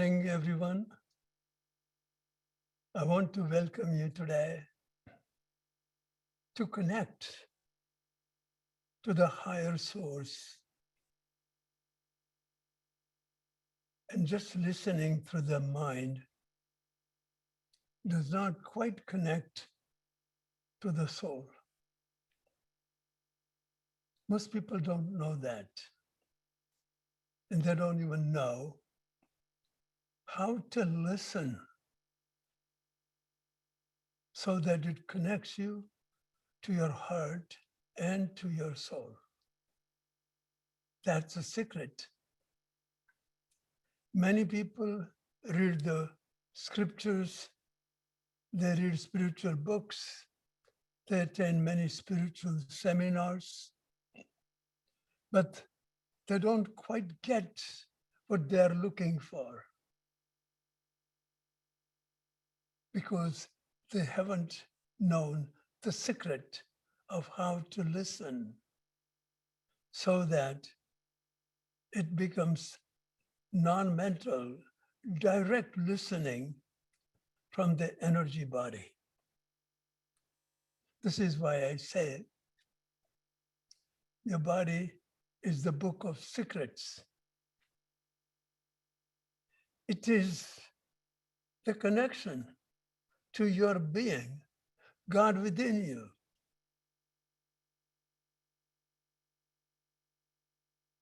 Morning, everyone. I want to welcome you today to connect to the higher source. And just listening through the mind does not quite connect to the soul. Most people don't know that. And they don't even know how to listen so that it connects you to your heart and to your soul. That's a secret. Many people read the scriptures, they read spiritual books, they attend many spiritual seminars, but they don't quite get what they're looking for because they haven't known the secret of how to listen so that it becomes non-mental, direct listening from the energy body. This is why I say your body is the book of secrets. It is the connection to your being, God within you.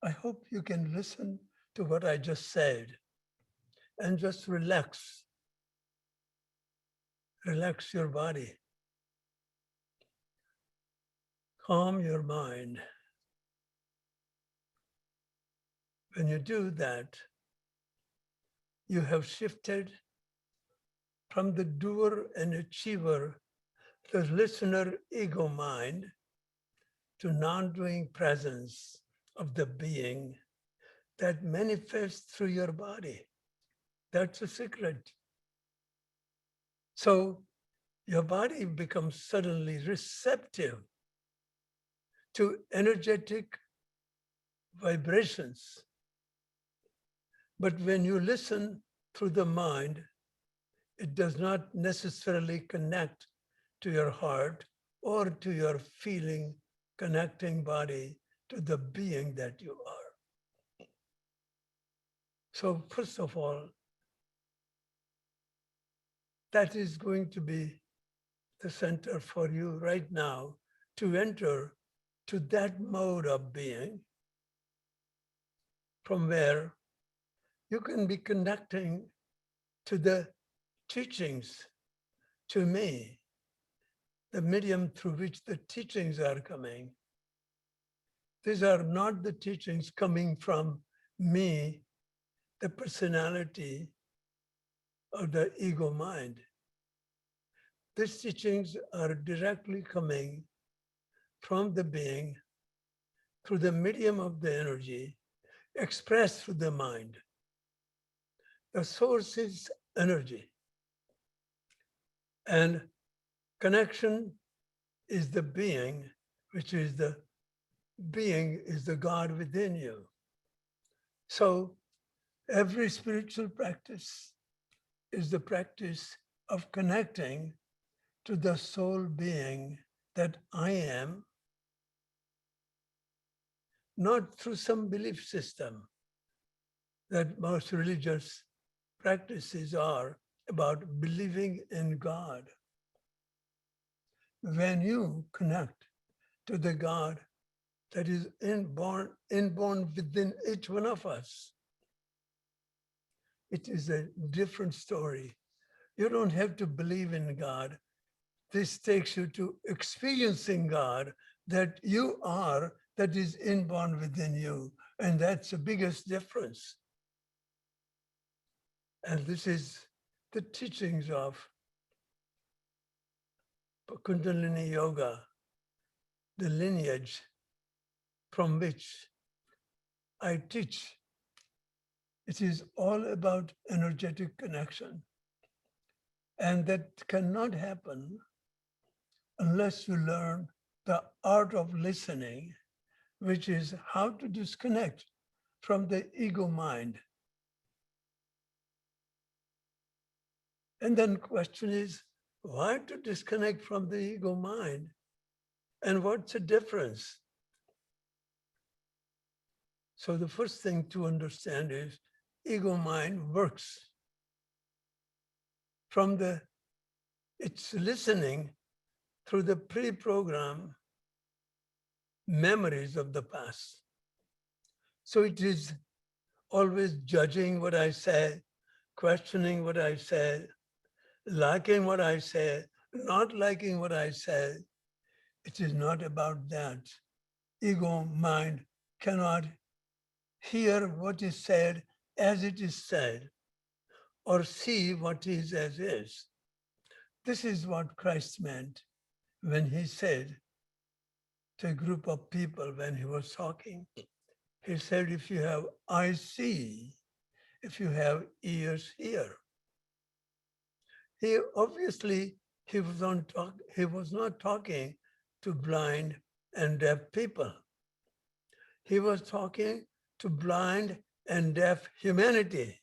I hope you can listen to what I just said and just relax. Relax your body. Calm your mind. When you do that, you have shifted from the doer and achiever, the listener ego mind, to non-doing presence of the being that manifests through your body. That's a secret. So your body becomes suddenly receptive to energetic vibrations. But when you listen through the mind, it does not necessarily connect to your heart or to your feeling, connecting body to the being that you are. So first of all, that is going to be the center for you right now to enter to that mode of being from where you can be connecting to the teachings, to me, the medium through which the teachings are coming. These are not the teachings coming from me, the personality or the ego mind. These teachings are directly coming from the being through the medium of the energy expressed through the mind. The source is energy. And connection is the being, which is the being is the God within you. So every spiritual practice is the practice of connecting to the soul being that I am, not through some belief system that most religious practices are about believing in God. When you connect to the God that is inborn within each one of us, it is a different story. You don't have to believe in God. This takes you to experiencing God that you are, that is inborn within you. And that's the biggest difference. And this is the teachings of Kundalini Yoga, the lineage from which I teach. It is all about energetic connection. And that cannot happen unless you learn the art of listening, which is how to disconnect from the ego mind. And then question is, why to disconnect from the ego mind? And what's the difference? So the first thing to understand is ego mind works from it's listening through the pre-programmed memories of the past. So it is always judging what I say, questioning what I say, liking what I say, not liking what I say. It is not about that. Ego mind cannot hear what is said as it is said or see what is as is. This is what Christ meant when he said to a group of people when he was talking. He said, if you have eyes, see. If you have ears, hear. He obviously he was not talking to blind and deaf people. He was talking to blind and deaf humanity.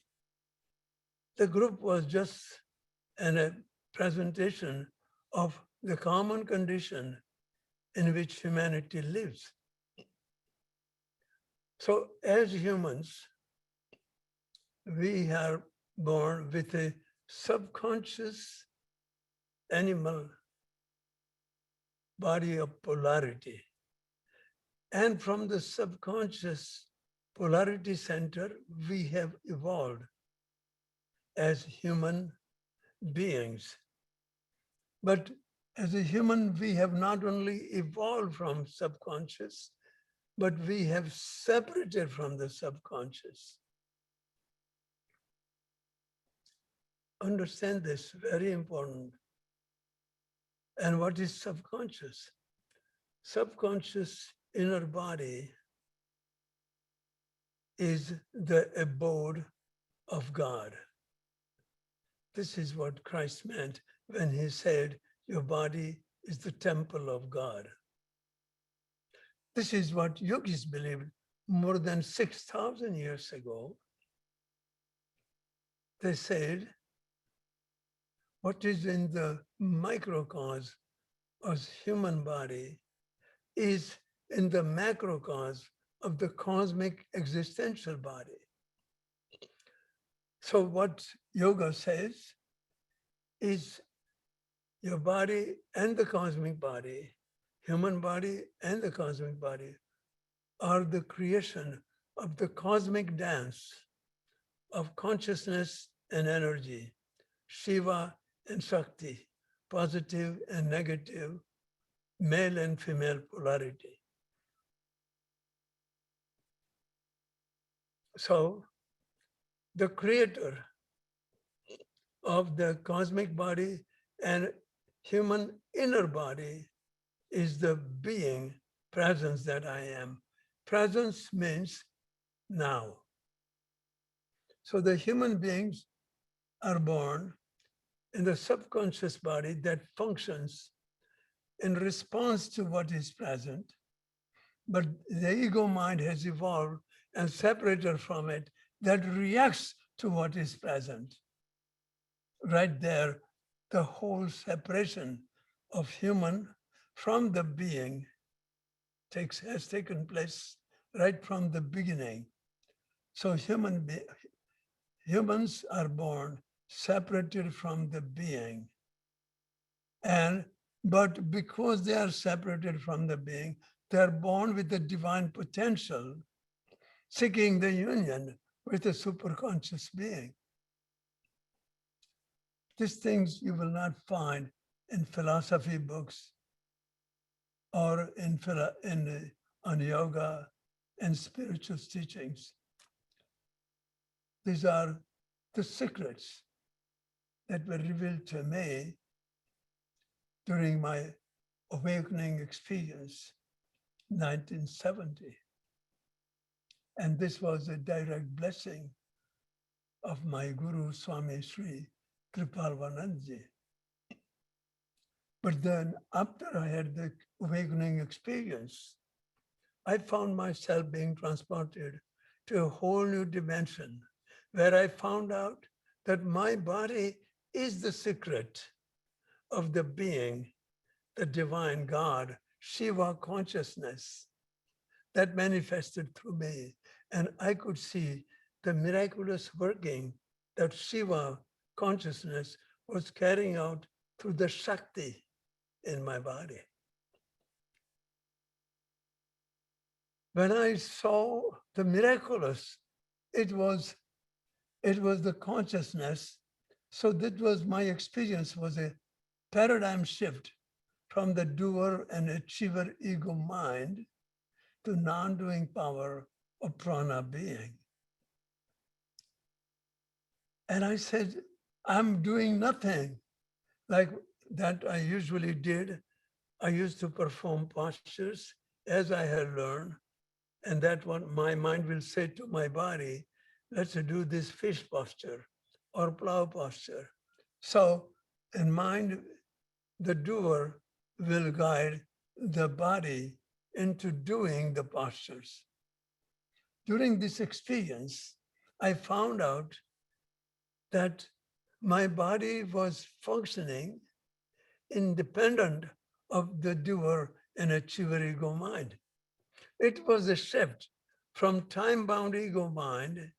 The group was just a presentation of the common condition in which humanity lives. So as humans, we are born with a subconscious animal body of polarity. And from the subconscious polarity center, we have evolved as human beings. But as a human, we have not only evolved from subconscious, but we have separated from the subconscious. Understand this, very important. And what is subconscious? Subconscious inner body is the abode of God. This is what Christ meant when he said, your body is the temple of God. This is what yogis believed more than 6,000 years ago. They said, what is in the microcosm of human body is in the macrocosm of the cosmic existential body. So what yoga says is your body and the cosmic body, human body and the cosmic body, are the creation of the cosmic dance of consciousness and energy, Shiva and Shakti, positive and negative, male and female polarity. So the creator of the cosmic body and human inner body is the being presence that I am. Presence means now. So the human beings are born in the subconscious body that functions in response to what is present, but the ego mind has evolved and separated from it that reacts to what is present. Right there, the whole separation of human from the being has taken place right from the beginning. So humans are born separated from the being. But because they are separated from the being, they are born with the divine potential, seeking the union with the superconscious being. These things you will not find in philosophy books or on yoga and spiritual teachings. These are the secrets that were revealed to me during my awakening experience, 1970. And this was a direct blessing of my Guru Swami Sri Kripalvanandji. But then after I had the awakening experience, I found myself being transported to a whole new dimension where I found out that my body is the secret of the being, the divine God, Shiva consciousness that manifested through me. And I could see the miraculous working that Shiva consciousness was carrying out through the Shakti in my body. When I saw the miraculous, it was the consciousness. So that was my experience, was a paradigm shift from the doer and achiever ego mind to non-doing power of prana being. And I said, I'm doing nothing like that I usually did. I used to perform postures as I had learned. And that what my mind will say to my body, let's do this fish posture or plow posture. So in mind, the doer will guide the body into doing the postures. During this experience, I found out that my body was functioning independent of the doer and achiever ego mind. It was a shift from time-bound ego mind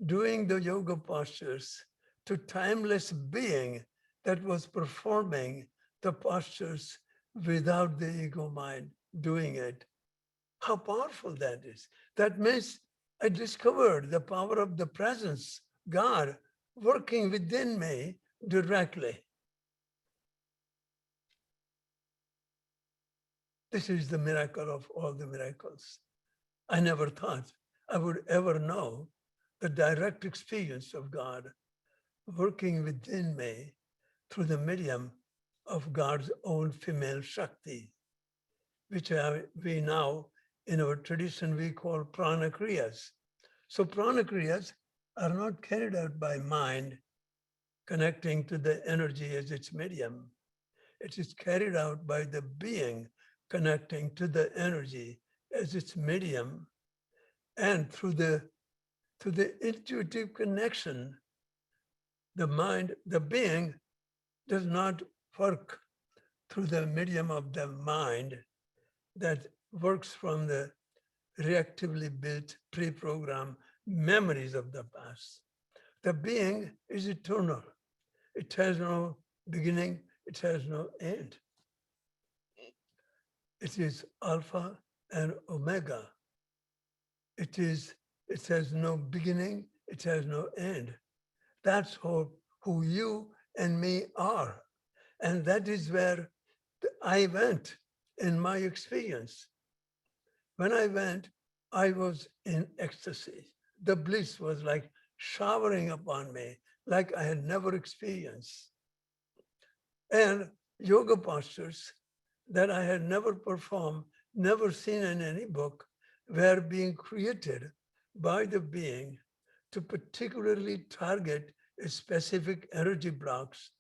doing the yoga postures to timeless being that was performing the postures without the ego mind doing it. How powerful that is. That means I discovered the power of the presence, God, working within me directly. This is the miracle of all the miracles. I never thought I would ever know the direct experience of God working within me through the medium of God's own female Shakti, which we now, in our tradition, we call prana kriyas. So prana kriyas are not carried out by mind connecting to the energy as its medium. It is carried out by the being connecting to the energy as its medium, and through the intuitive connection, the mind, the being does not work through the medium of the mind that works from the reactively built pre-programmed memories of the past. The being is eternal. It has no beginning, it has no end. It is Alpha and Omega. It has no beginning, it has no end. That's who you and me are. And that is where I went in my experience. When I went, I was in ecstasy. The bliss was like showering upon me, like I had never experienced. And yoga postures that I had never performed, never seen in any book, were being created by the being to particularly target specific energy blocks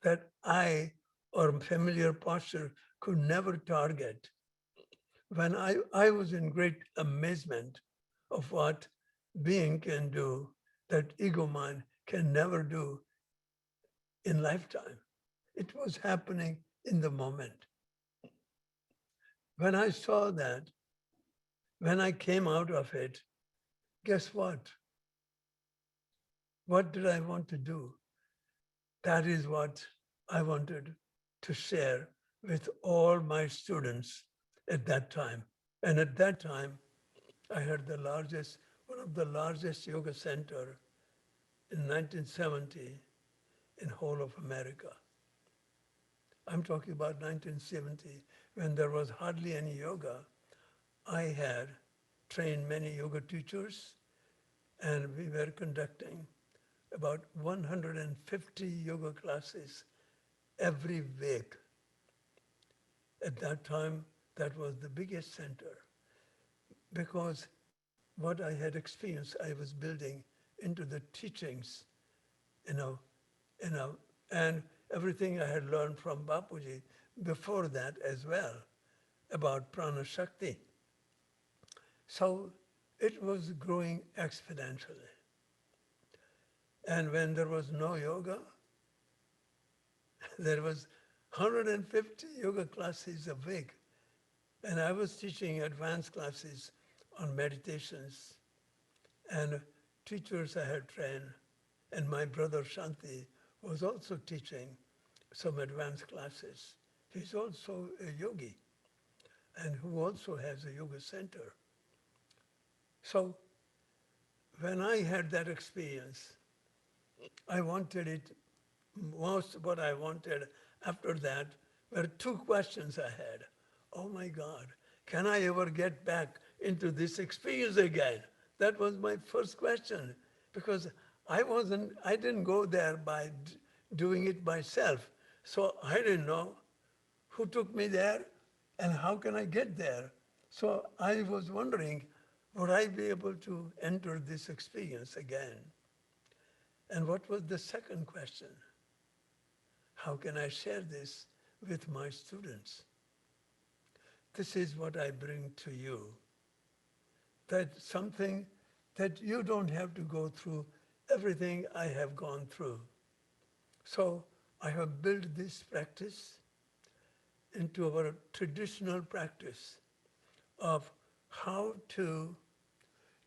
that I or familiar posture could never target. When I was in great amazement of what being can do that ego mind can never do in lifetime. It was happening in the moment. When I saw that, when I came out of it, guess what? What did I want to do? That is what I wanted to share with all my students at that time. And at that time, I had one of the largest yoga center in 1970 in whole of America. I'm talking about 1970, when there was hardly any yoga. I had trained many yoga teachers, and we were conducting about 150 yoga classes every week. At that time, that was the biggest center, because what I had experienced, I was building into the teachings, you know, and everything I had learned from Bapuji before that as well about prana shakti. So it was growing exponentially. And when there was no yoga, there was 150 yoga classes a week. And I was teaching advanced classes on meditations and teachers I had trained. And my brother Shanti was also teaching some advanced classes. He's also a yogi and who also has a yoga center. So when I had that experience, I wanted it most what I wanted after that were two questions I had. Oh my God, can I ever get back into this experience again? That was my first question because I didn't go there by doing it myself. So I didn't know who took me there and how can I get there? So I was wondering, would I be able to enter this experience again? And what was the second question? How can I share this with my students? This is what I bring to you. That something that you don't have to go through everything I have gone through. So I have built this practice into our traditional practice of how to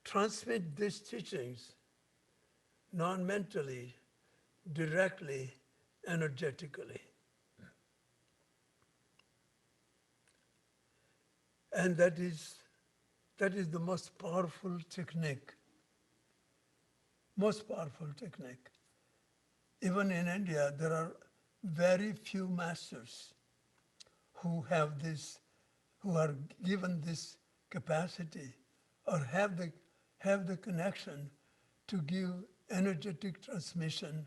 transmit these teachings non-mentally, directly, energetically. And that is the most powerful technique, most powerful technique. Even in India, there are very few masters who have this, who are given this capacity or have the connection to give energetic transmission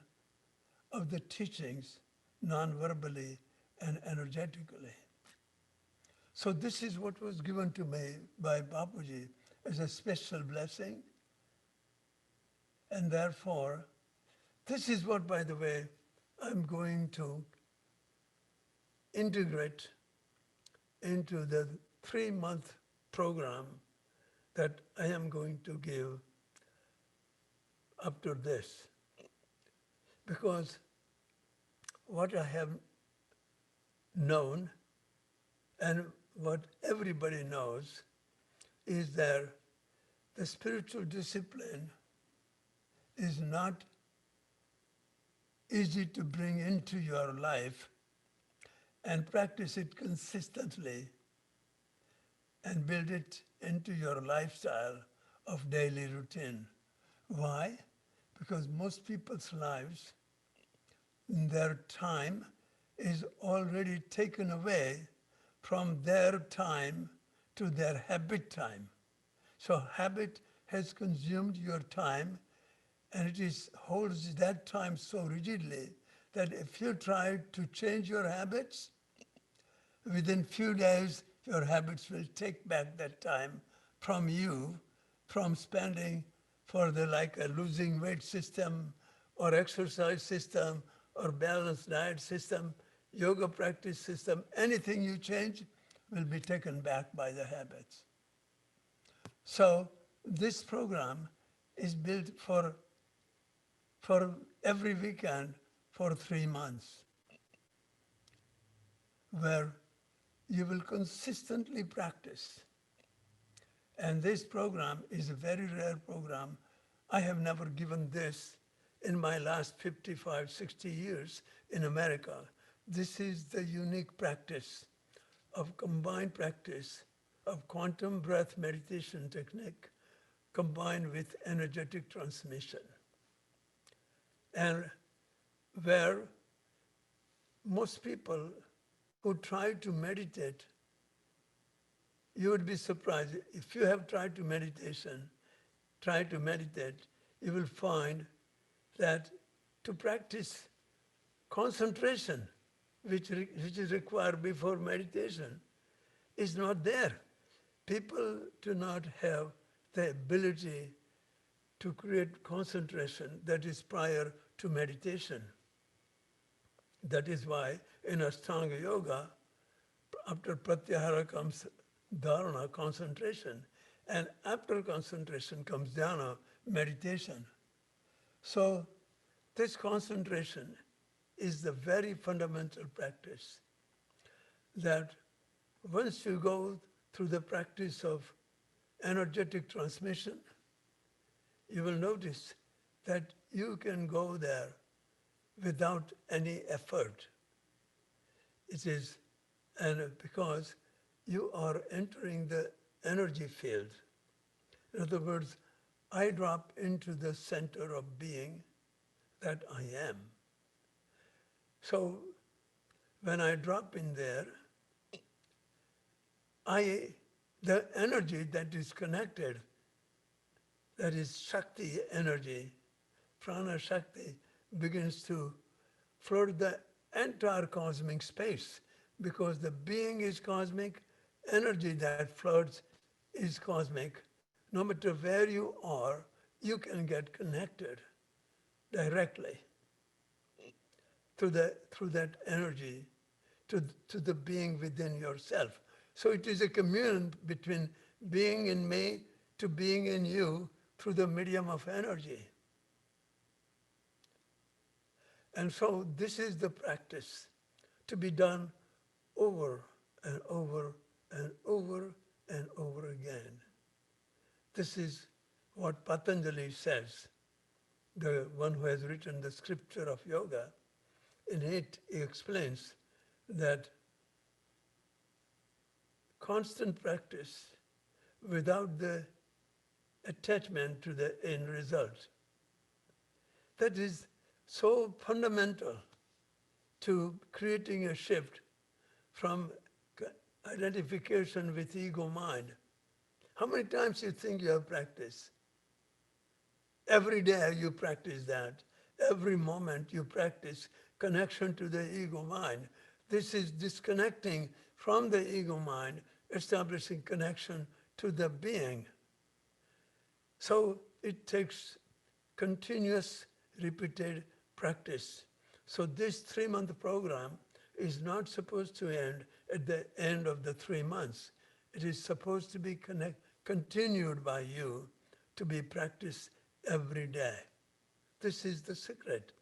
of the teachings non-verbally and energetically. So this is what was given to me by Bapuji as a special blessing. And therefore, this is what, by the way, I'm going to integrate into the 3-month program that I am going to give after this. Because what I have known and what everybody knows is that the spiritual discipline is not easy to bring into your life and practice it consistently and build it into your lifestyle of daily routine. Why? Because most people's lives, their time is already taken away from their time to their habit time. So habit has consumed your time and holds that time so rigidly that if you try to change your habits, within few days, your habits will take back that time from you, from spending for like a losing weight system or exercise system or balanced diet system, yoga practice system, anything you change will be taken back by the habits. So this program is built for every weekend for 3 months, where you will consistently practice. And this program is a very rare program. I have never given this in my last 55, 60 years in America. This is the unique practice of combined practice of quantum breath meditation technique combined with energetic transmission. And where most people who try to meditate, you would be surprised. If you have tried to meditate, you will find that to practice concentration, which is required before meditation, is not there. People do not have the ability to create concentration that is prior to meditation. That is why in Ashtanga Yoga, after Pratyahara comes dharana, concentration, and after concentration comes dhyana, meditation. So This concentration is the very fundamental practice that once you go through the practice of energetic transmission, you will notice that you can go there without any effort. It is, and because you are entering the energy field. In other words, I drop into the center of being that I am. So when I drop in there, the energy that is connected, that is Shakti energy, Prana Shakti, begins to flood the entire cosmic space because the being is cosmic, energy that floods is cosmic. No matter where you are, you can get connected directly through that energy to the being within yourself. So it is a communion between being in me to being in you through the medium of energy. And so this is the practice to be done over and over and over and over again. This is what Patanjali says, the one who has written the scripture of yoga. In it, he explains that constant practice without the attachment to the end result, that is so fundamental to creating a shift from identification with ego mind. How many times you think you have practiced? Every day you practice that. Every moment you practice connection to the ego mind. This is disconnecting from the ego mind, establishing connection to the being. So it takes continuous, repeated practice. So this 3-month program is not supposed to end at the end of the 3 months. It is supposed to be continued by you to be practiced every day. This is the secret.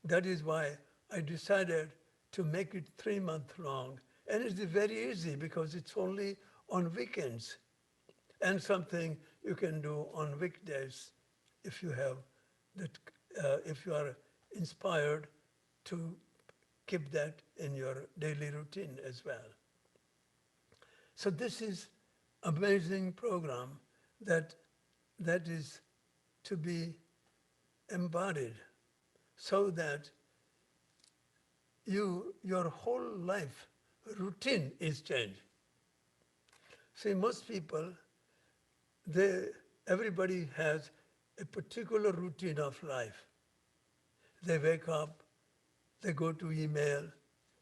That is why I decided to make it 3 months long. And it is very easy because it's only on weekends and something you can do on weekdays if you have that, if you are inspired to keep that in your daily routine as well. So this is amazing program that is to be embodied so that your whole life routine is changed. See, most people, everybody has a particular routine of life. They wake up, they go to email,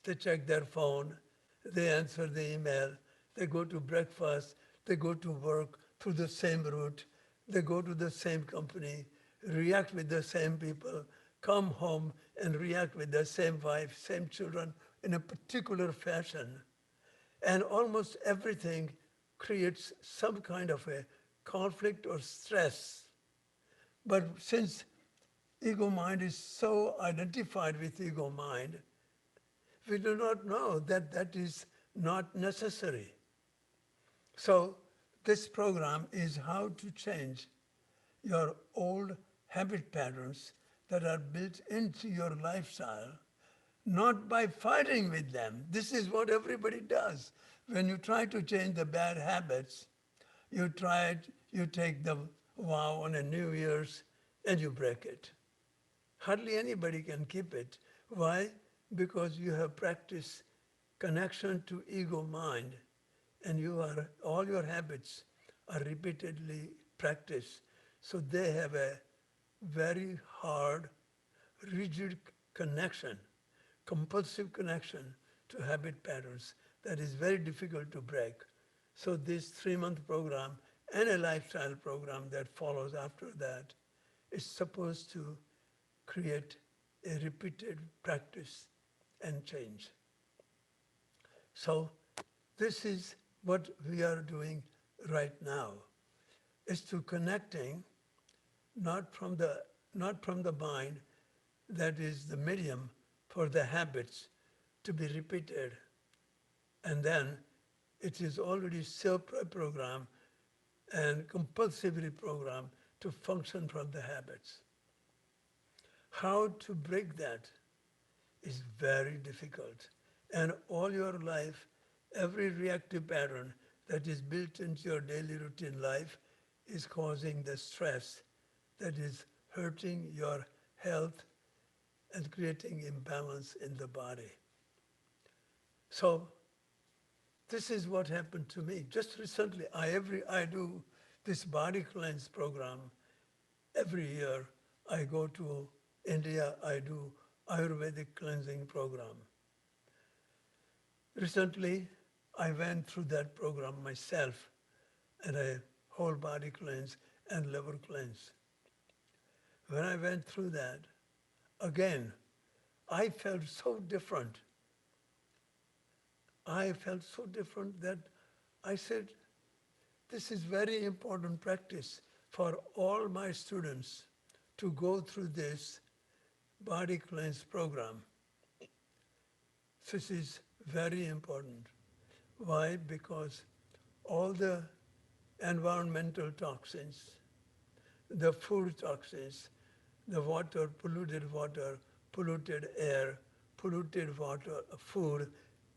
they check their phone, they answer the email, they go to breakfast, they go to work through the same route, they go to the same company, react with the same people, come home and react with the same wife, same children in a particular fashion. And almost everything creates some kind of a conflict or stress. But since ego mind is so identified with ego mind, we do not know that that is not necessary. So this program is how to change your old habit patterns that are built into your lifestyle, not by fighting with them. This is what everybody does. When you try to change the bad habits, you take the vow on a New Year's and you break it. Hardly anybody can keep it. Why? Because you have practiced connection to ego mind and all your habits are repeatedly practiced. So they have a very hard, rigid connection, compulsive connection to habit patterns that is very difficult to break. So this 3-month program and a lifestyle program that follows after that is supposed to create a repeated practice and change. So this is what we are doing right now, is to connecting not from the mind that is the medium for the habits to be repeated. And then it is already self-programmed and compulsively programmed to function from the habits. How to break that is very difficult. And all your life, every reactive pattern that is built into your daily routine life is causing the stress that is hurting your health and creating imbalance in the body. So this is what happened to me. Just recently, I do this body cleanse program every year. I go to India, I do Ayurvedic cleansing program. Recently, I went through that program myself and a whole body cleanse and liver cleanse. When I went through that, again, I felt so different. I felt so different that I said, this is very important practice for all my students to go through this body cleanse program. This is very important. Why? Because all the environmental toxins, the food toxins, the water, polluted air, polluted water, food,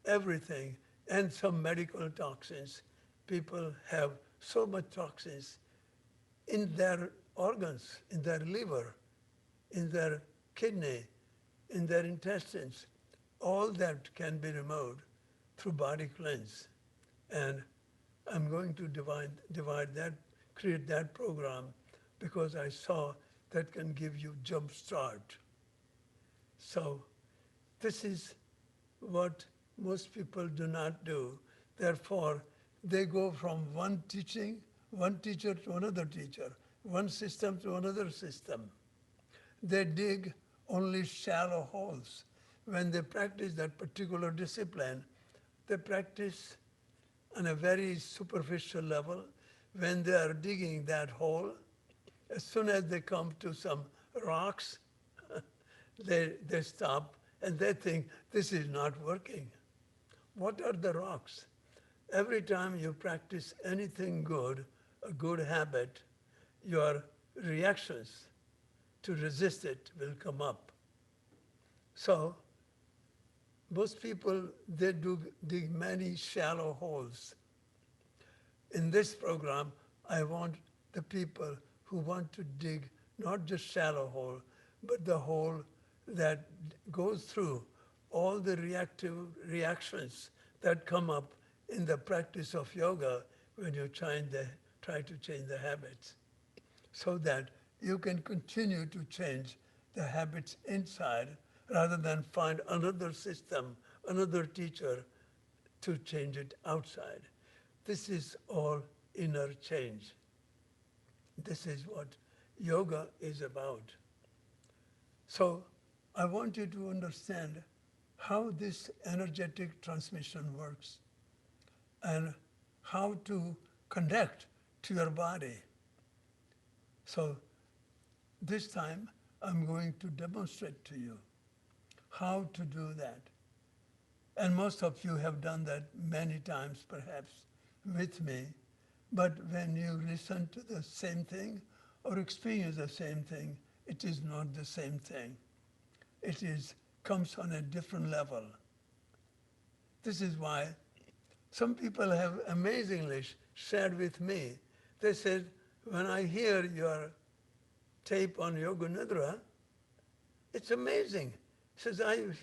everything, and some medical toxins. People have so much toxins in their organs, in their liver, in their kidney, in their intestines. All that can be removed through body cleanse. And I'm going to divide that, create that program because I saw that can give you jump start. So this is what most people do not do. Therefore, they go from one teacher to another teacher, one system to another system. They dig only shallow holes. When they practice that particular discipline, they practice on a very superficial level. When they are digging that hole, as soon as they come to some rocks, they stop and they think this is not working. What are the rocks? Every time you practice anything good, a good habit, your reactions to resist it will come up. So most people, they do dig many shallow holes. In this program, I want the people who want to dig not just shallow hole, but the hole that goes through all the reactive reactions that come up in the practice of yoga when you try to change the habits, so that you can continue to change the habits inside rather than find another system, another teacher to change it outside. This is all inner change. This is what yoga is about. So I want you to understand how this energetic transmission works and how to connect to your body. So this time I'm going to demonstrate to you how to do that. And most of you have done that many times perhaps with me, but when you listen to the same thing or experience the same thing, it is not the same thing. It comes on a different level. This is why some people have amazingly shared with me. They said, when I hear your tape on Yoga Nidra, it's amazing. Says, I've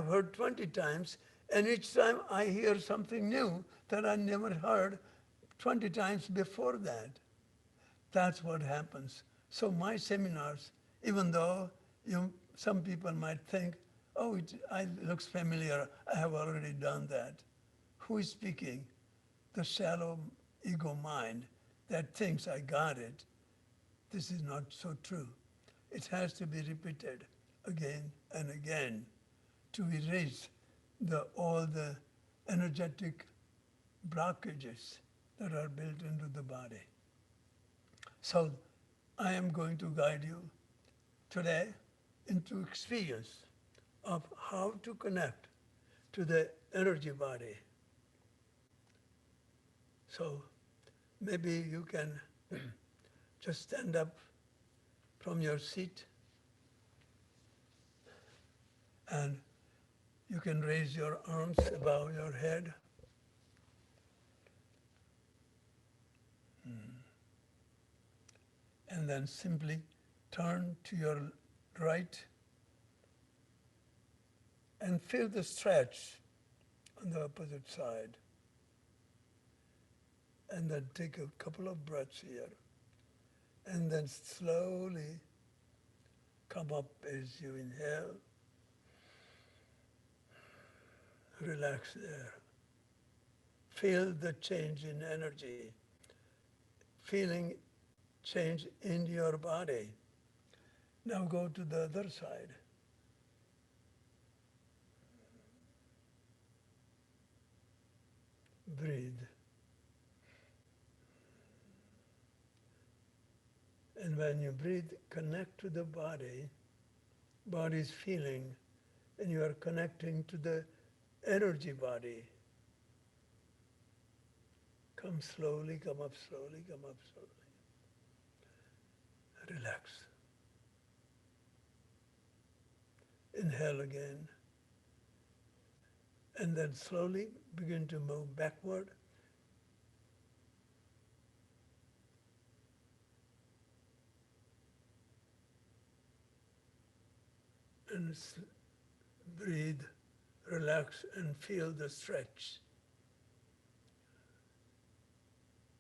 heard 20 times, and each time I hear something new that I never heard 20 times before that. That's what happens. So my seminars, even though some people might think, oh, it looks familiar, I have already done that. Who is speaking? The shallow ego mind that thinks I got it. This is not so true. It has to be repeated again and again to erase all the energetic blockages that are built into the body. So I am going to guide you today into experience of how to connect to the energy body. So maybe you can just stand up from your seat and you can raise your arms above your head. And then simply turn to your right and feel the stretch on the opposite side. And then take a couple of breaths here. And then slowly come up as you inhale. Relax there. Feel the change in energy. Feeling change in your body. Now go to the other side. Breathe. And when you breathe, connect to the body. Body is feeling, and you are connecting to the energy body. Come slowly, come up slowly, come up slowly. Relax. Inhale again. And then slowly begin to move backward. And breathe, relax, and feel the stretch.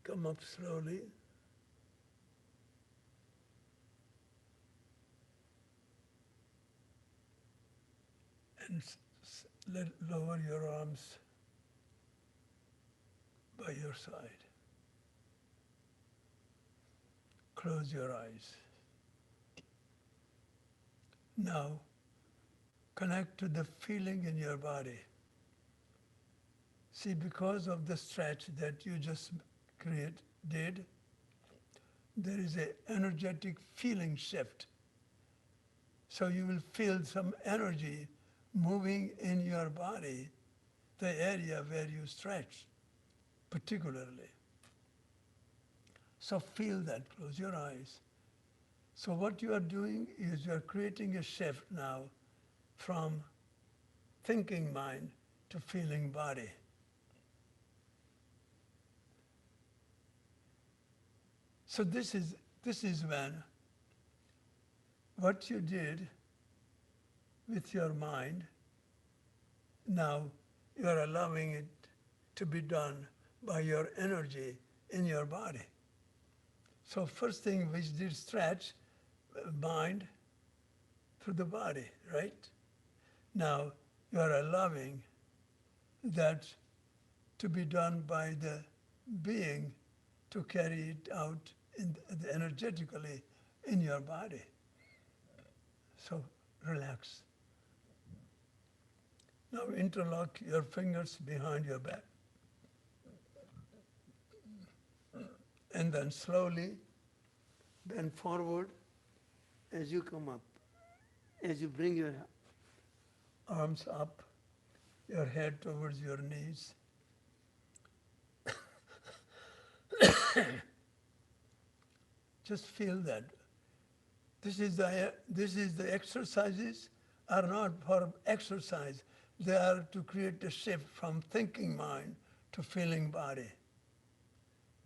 Come up slowly. And lower your arms by your side. Close your eyes. Now, connect to the feeling in your body. See, because of the stretch that you just did, there is an energetic feeling shift. So you will feel some energy moving in your body, the area where you stretch, particularly. So feel that, close your eyes. So what you are doing is you are creating a shift now from thinking mind to feeling body. So this is when what you did with your mind, now you are allowing it to be done by your energy in your body. So first thing which did stretch, mind through the body, right? Now you are allowing that to be done by the being to carry it out energetically in your body. So relax. Now interlock your fingers behind your back. And then slowly bend forward as you come up. As you bring your arms up, your head towards your knees. Just feel that. This is the exercises are not for exercise. They are to create a shift from thinking mind to feeling body.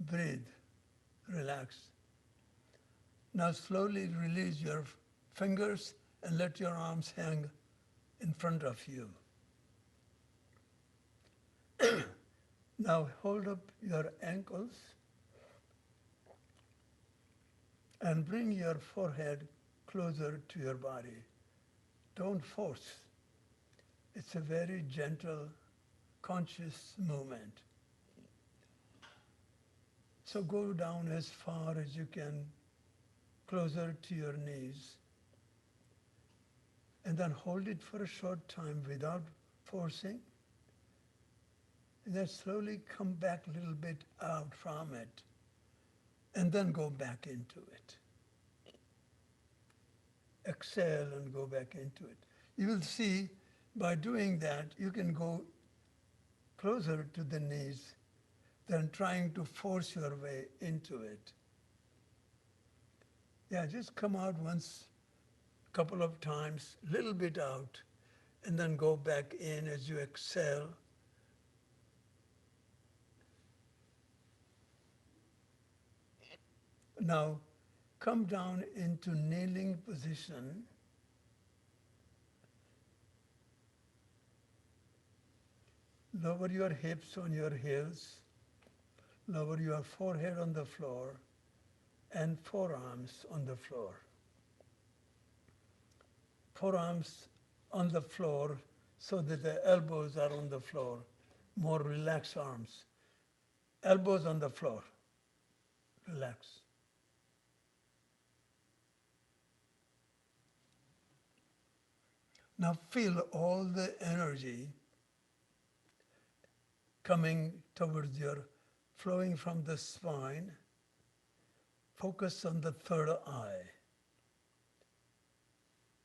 Breathe, relax. Now slowly release your fingers and let your arms hang in front of you. Now hold up your ankles and bring your forehead closer to your body. Don't force. It's a very gentle, conscious movement. So go down as far as you can, closer to your knees. And then hold it for a short time without forcing. And then slowly come back a little bit out from it. And then go back into it. exhale and go back into it. You will see by doing that, you can go closer to the knees than trying to force your way into it. Yeah, just come out once, couple of times, little bit out, and then go back in as you exhale. Now, come down into kneeling position. Lower your hips on your heels. Lower your forehead on the floor and forearms on the floor. Forearms on the floor so that the elbows are on the floor. More relaxed arms. Elbows on the floor. Relax. Now feel all the energy coming towards your, flowing from the spine. Focus on the third eye.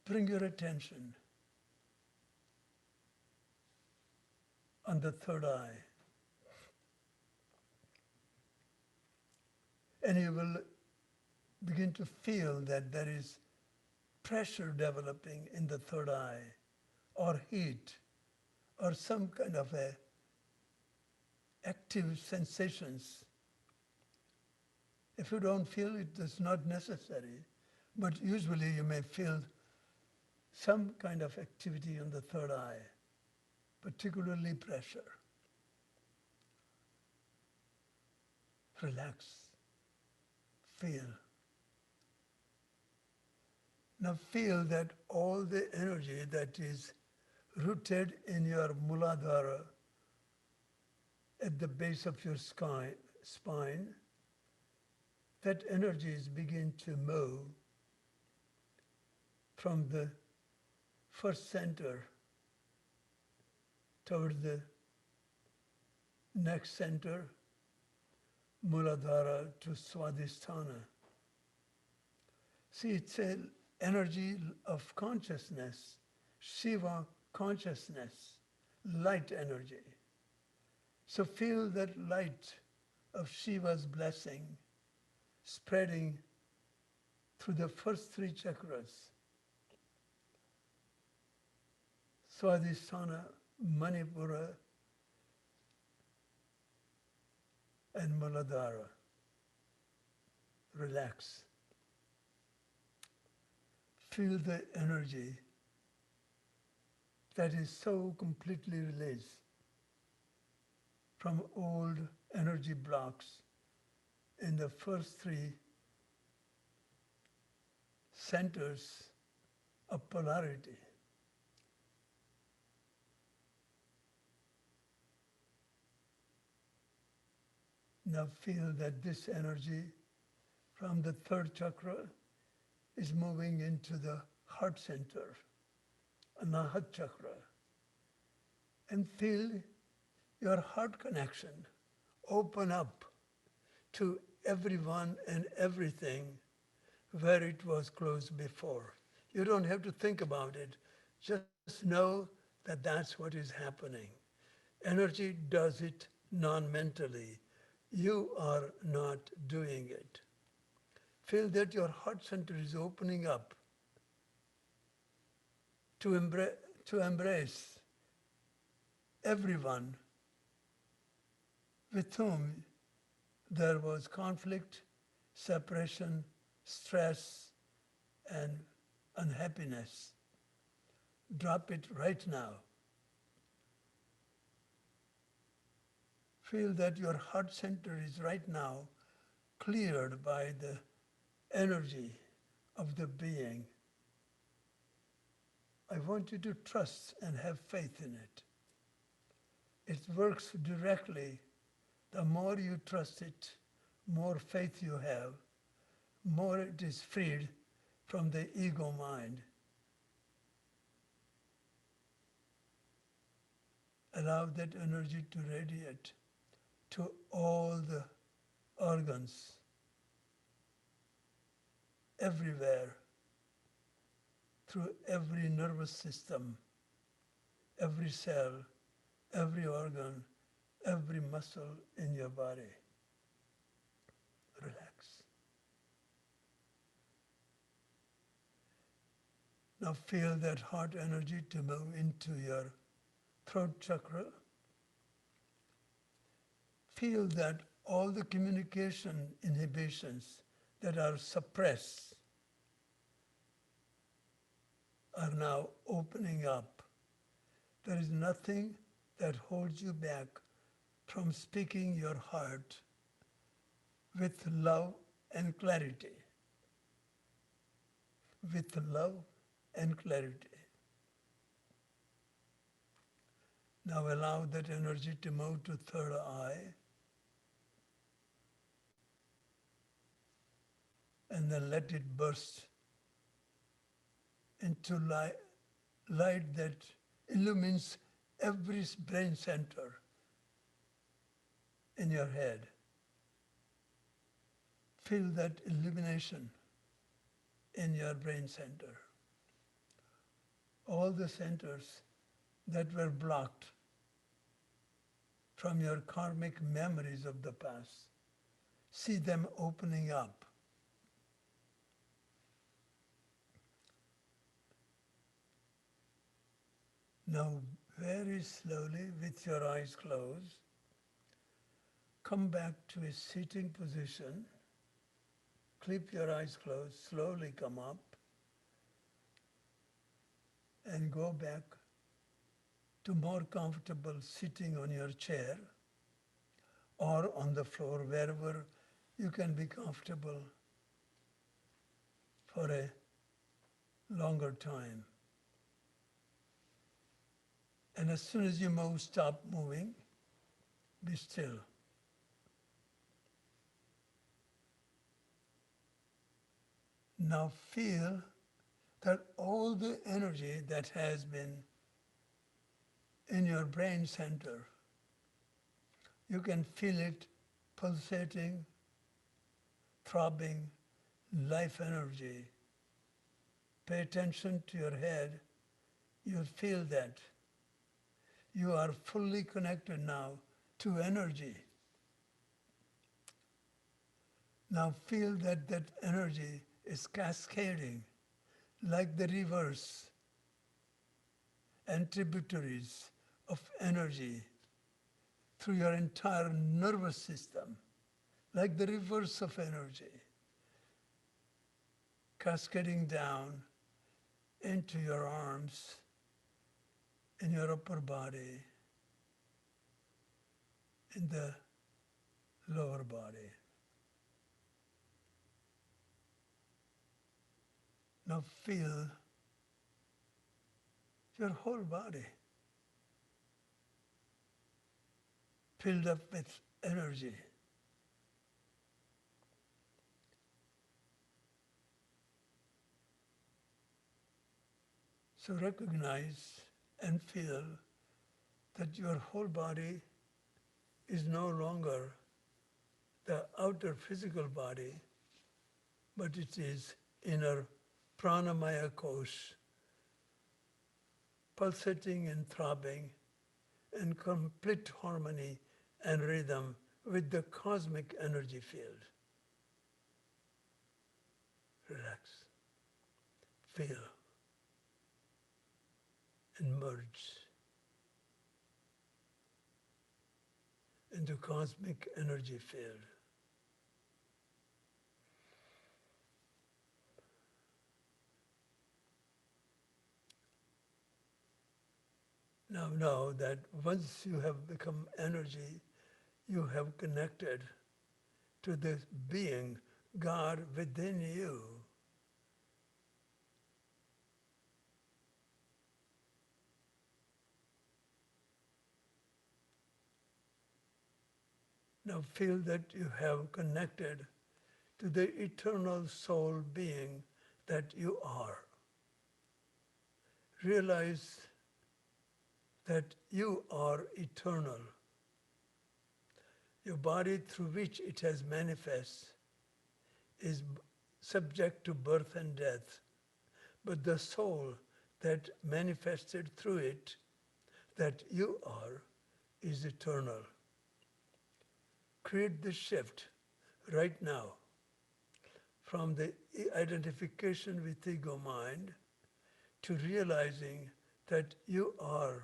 Bring your attention on the third eye. And you will begin to feel that there is pressure developing in the third eye, or heat, or some kind of active sensations. If you don't feel it, it's not necessary, but usually you may feel some kind of activity on the third eye, particularly pressure. Relax, feel. Now feel that all the energy that is rooted in your Muladhara at the base of your spine, that energies begin to move from the first center toward the next center, Muladhara to Swadhisthana. See, it's an energy of consciousness, Shiva consciousness, light energy. So feel that light of Shiva's blessing spreading through the first three chakras, Swadhisthana, Manipura, and Muladhara. Relax. Feel the energy that is so completely released from old energy blocks in the first three centers of polarity. Now feel that this energy from the third chakra is moving into the heart center, Anahat chakra, and feel your heart connection open up to everyone and everything where it was closed before. You don't have to think about it. Just know that that's what is happening. Energy does it non-mentally. You are not doing it. Feel that your heart center is opening up to embrace everyone with whom there was conflict, separation, stress, and unhappiness. Drop it right now. Feel that your heart center is right now cleared by the energy of the being. I want you to trust and have faith in it. It works directly. The more you trust it, more faith you have, more it is freed from the ego mind. Allow that energy to radiate to all the organs, everywhere. through every nervous system, every cell, every organ, every muscle in your body. Relax. Now feel that heart energy to move into your throat chakra. Feel that all the communication inhibitions that are suppressed are now opening up. There is nothing that holds you back from speaking your heart with love and clarity. With love and clarity. Now allow that energy to move to third eye, and then let it burst into light that illumines every brain center in your head. Feel that illumination in your brain center. All the centers that were blocked from your karmic memories of the past, see them opening up. Now, very slowly, with your eyes closed, come back to a sitting position. Keep your eyes closed, slowly come up, and go back to more comfortable sitting on your chair or on the floor, wherever you can be comfortable for a longer time. And as soon as you move, stop moving, be still. Now feel that all the energy that has been in your brain center, you can feel it pulsating, throbbing, life energy. Pay attention to your head. You'll feel that. You are fully connected now to energy. Now feel that that energy is cascading like the rivers and tributaries of energy through your entire nervous system, like the rivers of energy, cascading down into your arms, in your upper body, in the lower body. Now feel your whole body filled up with energy. So recognize and feel that your whole body is no longer the outer physical body, but it is inner pranamaya kosh, pulsating and throbbing in complete harmony and rhythm with the cosmic energy field. Relax, feel, and merge into cosmic energy field. Now know that once you have become energy, you have connected to this being, God within you. Now feel that you have connected to the eternal soul being that you are. Realize that you are eternal. Your body through which it has manifest is subject to birth and death, but the soul that manifested through it, that you are, is eternal. Create the shift right now from the identification with ego mind to realizing that you are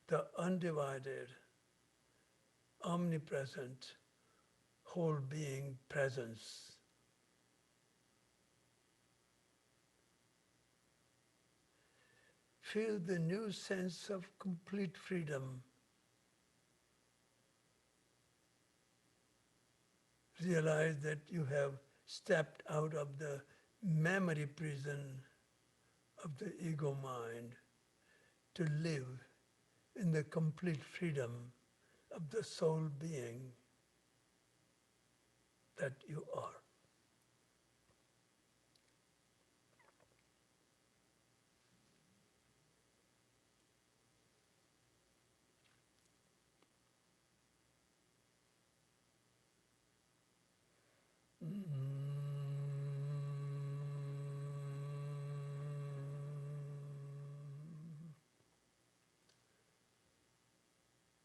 the undivided, omnipresent, whole being presence. Feel the new sense of complete freedom. Realize that you have stepped out of the memory prison of the ego mind to live in the complete freedom of the soul being that you are.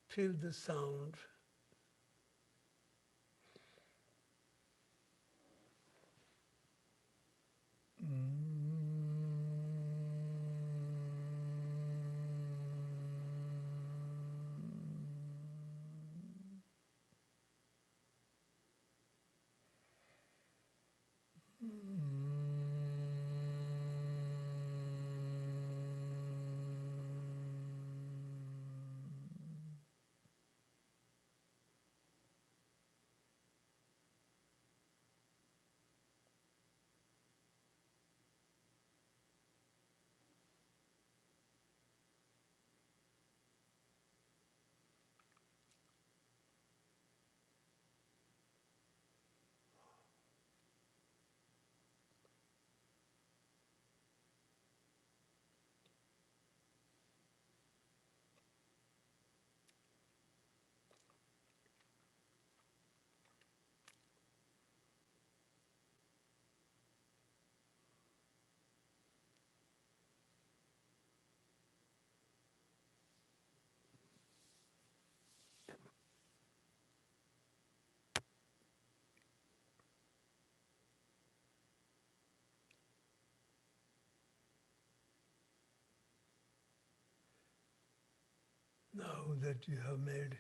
Feel the sound. Now that you have made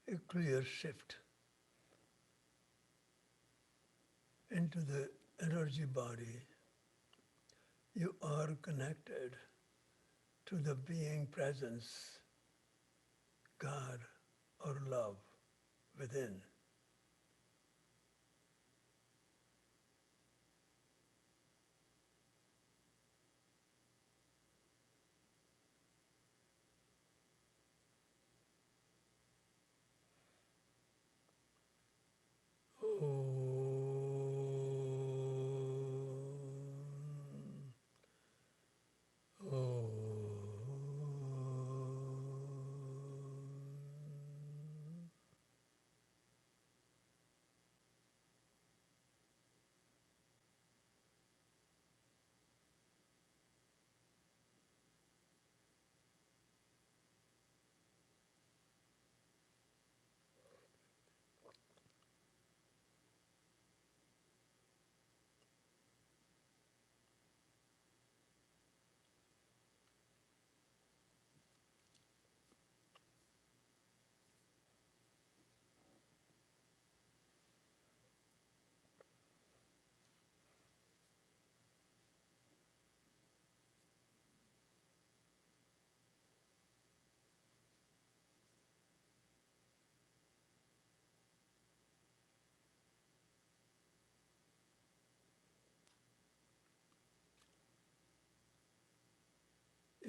a clear shift into the energy body, you are connected to the being presence, God or love within. Om.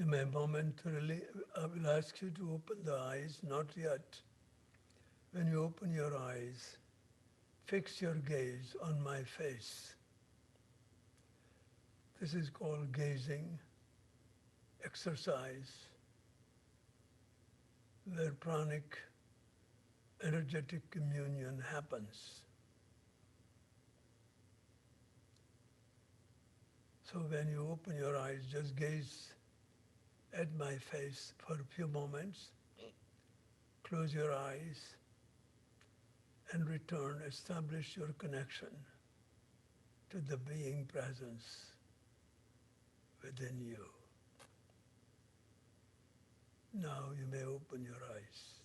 You may momentarily, I will ask you to open the eyes, not yet. When you open your eyes, fix your gaze on my face. This is called gazing exercise, where pranic energetic communion happens. So when you open your eyes, just gaze at my face for a few moments, close your eyes, and return, establish your connection to the being presence within you. Now you may open your eyes.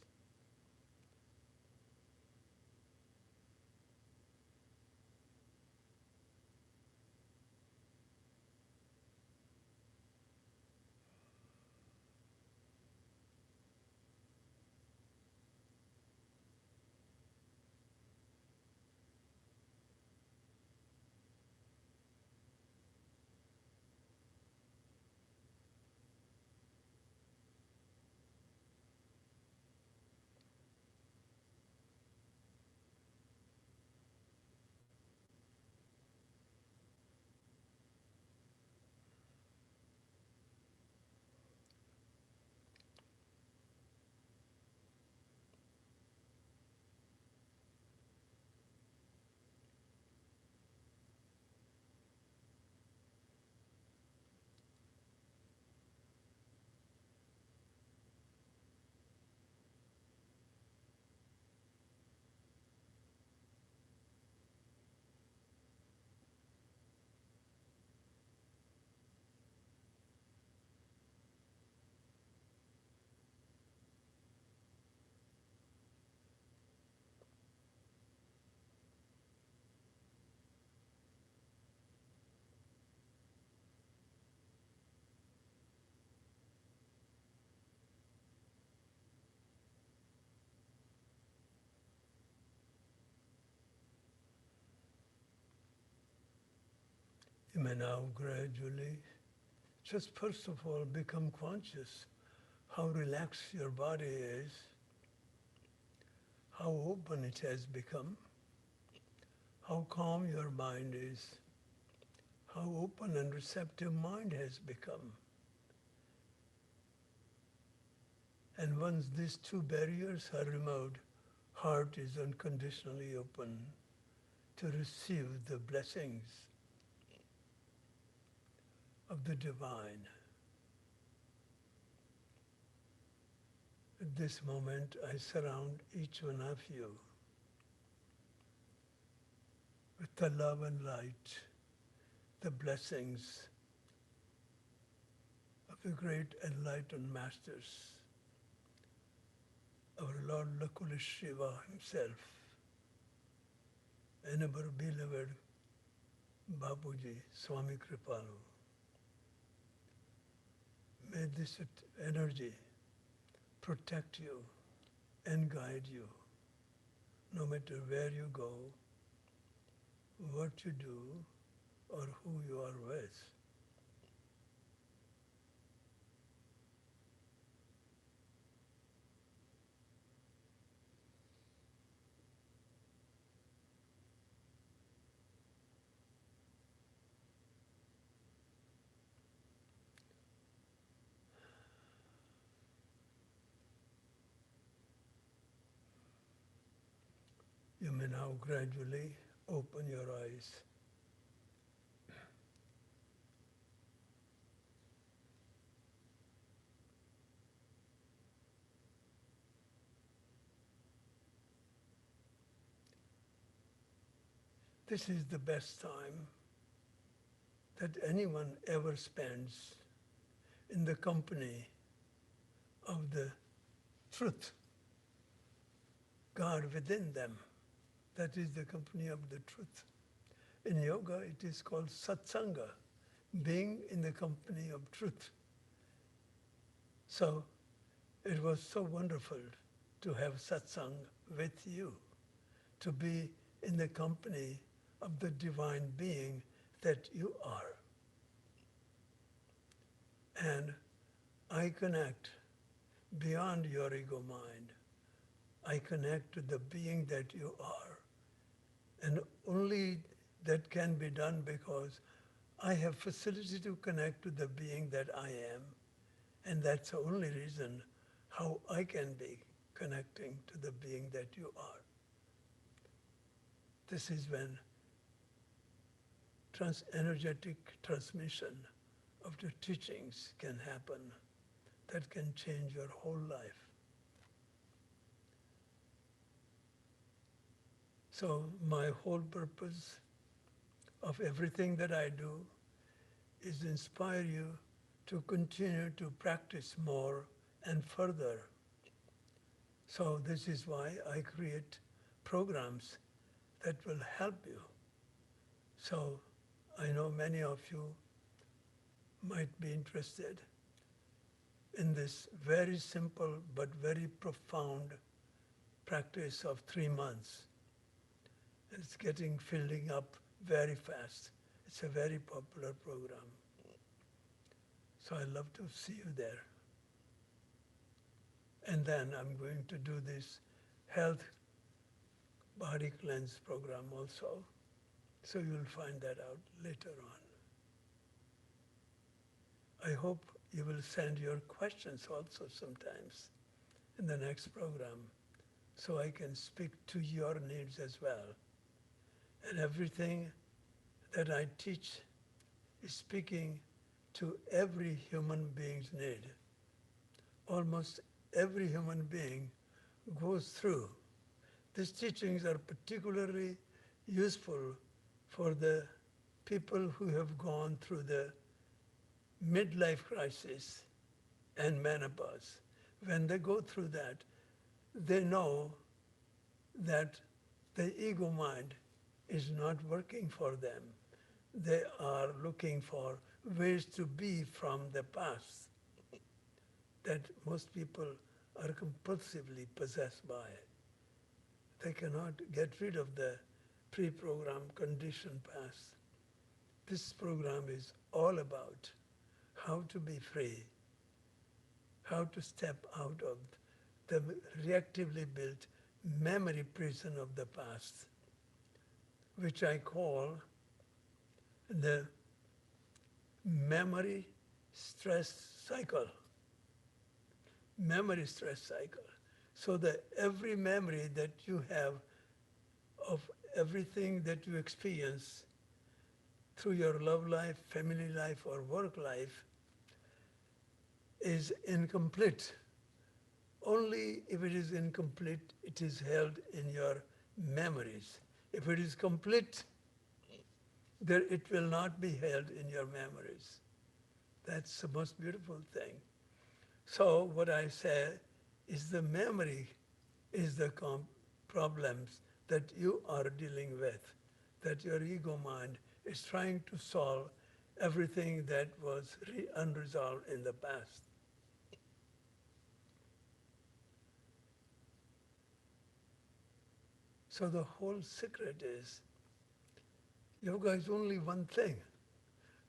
You may now gradually, just first of all, become conscious how relaxed your body is, how open it has become, how calm your mind is, how open and receptive mind has become. And once these two barriers are removed, heart is unconditionally open to receive the blessings of the divine. At this moment, I surround each one of you with the love and light, the blessings of the great enlightened masters, our Lord Lakula Shiva himself, and our beloved Bapuji, Swami Kripalu. May this energy protect you and guide you, no matter where you go, what you do, or who you are with. You may now gradually open your eyes. This is the best time that anyone ever spends in the company of the truth, God within them. That is the company of the truth. In yoga, it is called satsanga, being in the company of truth. So it was so wonderful to have satsang with you, to be in the company of the divine being that you are. And I connect beyond your ego mind. I connect to the being that you are. And only that can be done because I have facility to connect to the being that I am. And that's the only reason how I can be connecting to the being that you are. This is when energetic transmission of the teachings can happen that can change your whole life. So my whole purpose of everything that I do is inspire you to continue to practice more and further. So this is why I create programs that will help you. So I know many of you might be interested in this very simple but very profound practice of 3 months. It's filling up very fast. It's a very popular program. So I'd love to see you there. And then I'm going to do this health body cleanse program also. So you'll find that out later on. I hope you will send your questions also sometimes in the next program so I can speak to your needs as well. And everything that I teach is speaking to every human being's need. Almost every human being goes through. These teachings are particularly useful for the people who have gone through the midlife crisis and menopause. When they go through that, they know that the ego mind is not working for them. They are looking for ways to be from the past that most people are compulsively possessed by. They cannot get rid of the pre-programmed conditioned past. This program is all about how to be free, how to step out of the reactively built memory prison of the past, which I call the memory stress cycle. Memory stress cycle. So that every memory that you have of everything that you experience through your love life, family life, or work life is incomplete. Only if it is incomplete, it is held in your memories. If it is complete, there it will not be held in your memories. That's the most beautiful thing. So what I say is the memory is the problems that you are dealing with, that your ego mind is trying to solve everything that was unresolved in the past. So the whole secret is, yoga is only one thing,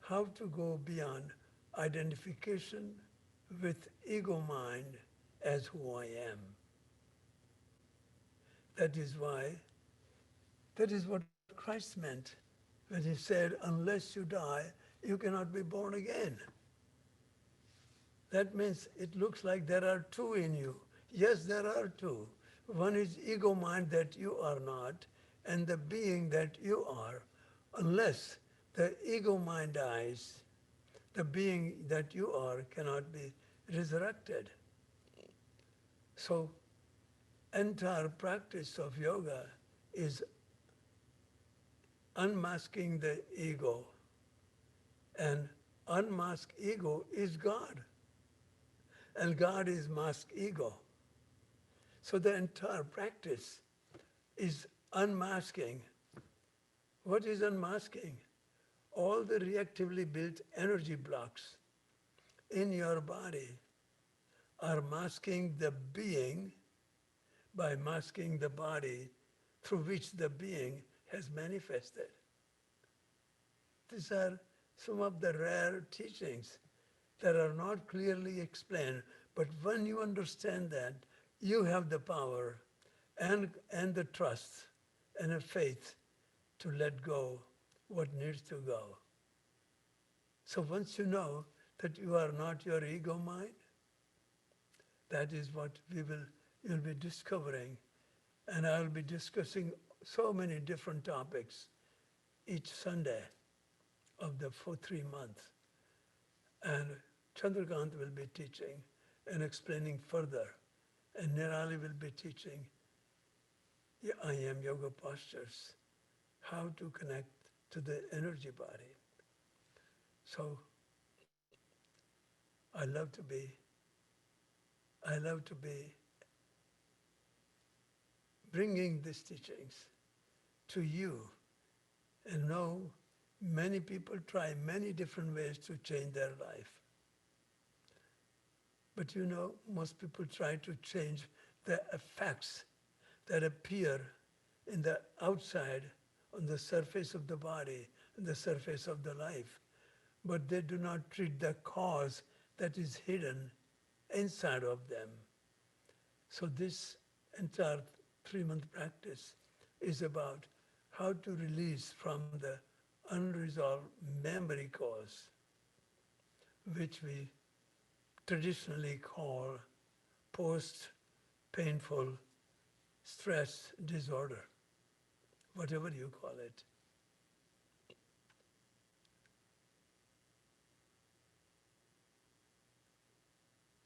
how to go beyond identification with ego mind as who I am. That is what Christ meant when he said, unless you die, you cannot be born again. That means it looks like there are two in you. Yes, there are two. One is ego mind that you are not, and the being that you are. Unless the ego mind dies, the being that you are cannot be resurrected. So, entire practice of yoga is unmasking the ego. And unmasked ego is God. And God is masked ego. So the entire practice is unmasking. What is unmasking? All the reactively built energy blocks in your body are masking the being by masking the body through which the being has manifested. These are some of the rare teachings that are not clearly explained, but when you understand that, you have the power and the trust and the faith to let go what needs to go. So once you know that you are not your ego mind, that is what you'll be discovering. And I'll be discussing so many different topics each Sunday. of the for 3 months. And Chandrakant will be teaching and explaining further. And Nirali will be teaching I am yoga postures, how to connect to the energy body. So I love to be, I love to be bringing these teachings to you and know many people try many different ways to change their life. But most people try to change the effects that appear in the outside, on the surface of the body, on the surface of the life. But they do not treat the cause that is hidden inside of them. So this entire 3-month practice is about how to release from the unresolved memory cause, which we traditionally call post-painful stress disorder, whatever you call it.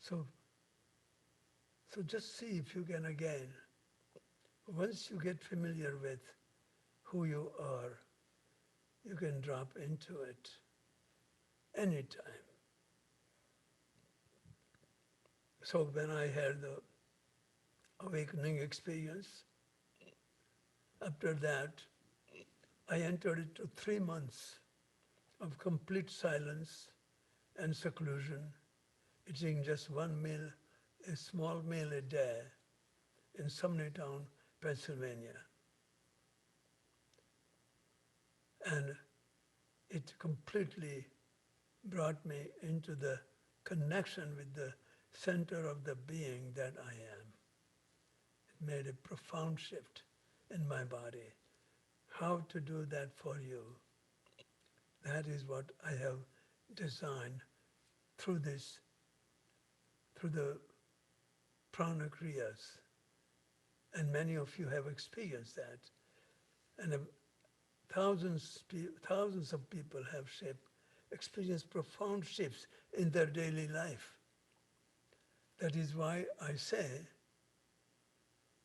So, so just see if you can again, once you get familiar with who you are, you can drop into it anytime. So when I had the awakening experience, after that, I entered into 3 months of complete silence and seclusion, eating just one meal, a small meal a day in Sumner Town, Pennsylvania. And it completely brought me into the connection with the center of the being that I am. It made a profound shift in my body. How to do that for you? That is what I have designed through this, through the prana kriyas. And many of you have experienced that. And thousands of people have experienced profound shifts in their daily life. That is why I say,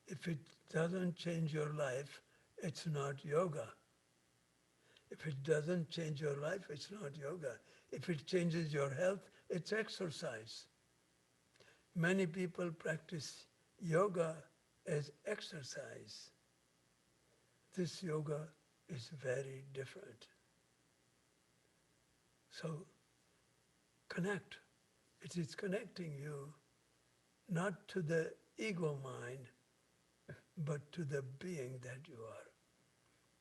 if it doesn't change your life, it's not yoga. If it doesn't change your life, it's not yoga. If it changes your health, it's exercise. Many people practice yoga as exercise. This yoga is very different. So connect. It is connecting you not to the ego mind, but to the being that you are.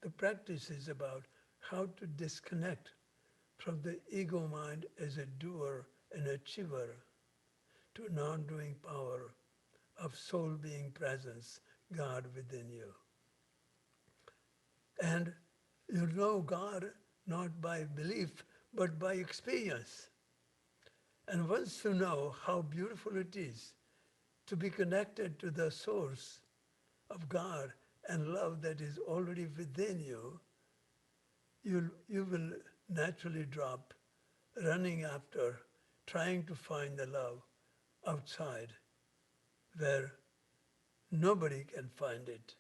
The practice is about how to disconnect from the ego mind as a doer and achiever to non-doing power of soul being presence, God within you. And you know God not by belief, but by experience. And once you know how beautiful it is to be connected to the source of God and love that is already within you, you will naturally drop running after, trying to find the love outside where nobody can find it.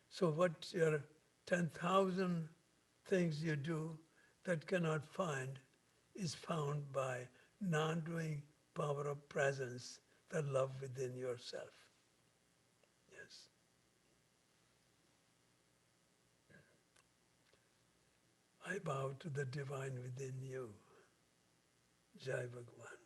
So what your 10,000 things you do that cannot find is found by non-doing power of presence, the love within yourself. Yes. I bow to the divine within you. Jai Bhagwan.